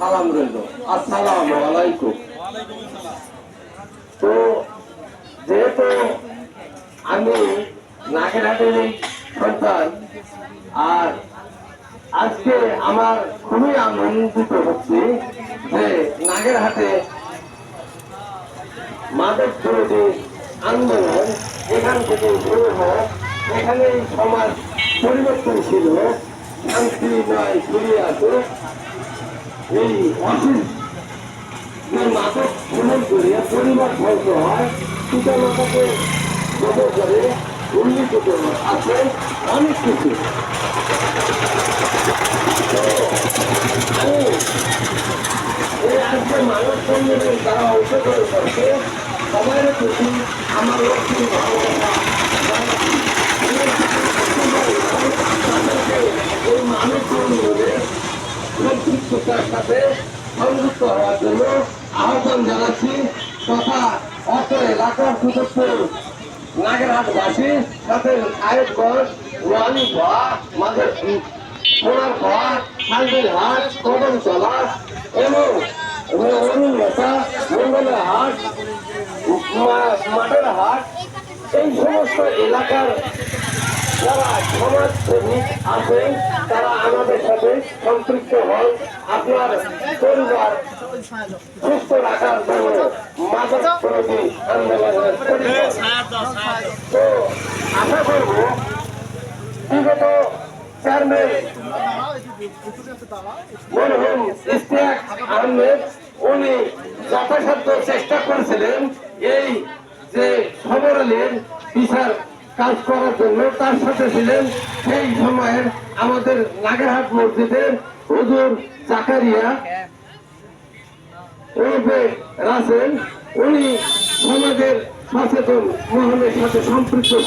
সালাম রইল। আসসালামু আলাইকুম। তো যেহেতু আমি নাগেরহাটের সন্তান, আর আজকে আমার খুবই আনন্দিত হচ্ছে যে নাগেরহাটে মাদক বিরোধী আন্দোলন এখান থেকে শুরু হোক, এখানে সমাজ পরিবর্তনশীল হোক, শান্তি নয় ফিরিয়ে আসুক। এই অসুখ যে মাদক সেবন করে পরিবার ধ্বংস হয়, পিতা মাতাকে জবর করে উল্লিখিত আছে অনেক কিছু। এই আজকে মানব সম্মেলন তারা অংশগ্রহণ করছে, সবাই প্রতি আমার লক্ষ্মী ভালোবাসা। এই মানব সম্মেলনে সম্পৃক্ততার সাথে সংযুক্ত হওয়ার জন্য আহ্বান জানাচ্ছি, তথা অত এলাকার সুদূর নাগেরহাটবাসী সাথে সাহেবগঞ্জ, ওয়ালি ঘোয়া, মাঝের সোনার ঘোয়া, শান্তির হাট, কদমতলা এবং অরুণলতা, মঙ্গলের হাট, মাঠের হাট, এই সমস্ত এলাকার যারা সমাজসেবী আছেন তারা আমাদের সাথে সম্পৃক্ত হন। আপনার পরিবার সুস্থ রাখার জন্য মাদক বিরোধী আন্দোলনের তো আশা করব বিগত চেয়ারম্যান মরহুম ইশতিয়াক আহমেদ উনি যথাসাধ্য চেষ্টা করেছিলেন এই যে সবরলীর বিচার কাজ করার জন্য, তার সাথে ছিলেন সেই সময়ের আমাদের নাগেরহাট মসজিদের হুজুর জাকারিয়া রাসেল। উনি সমাজের সচেতন মহলের সাথে সম্পৃক্ত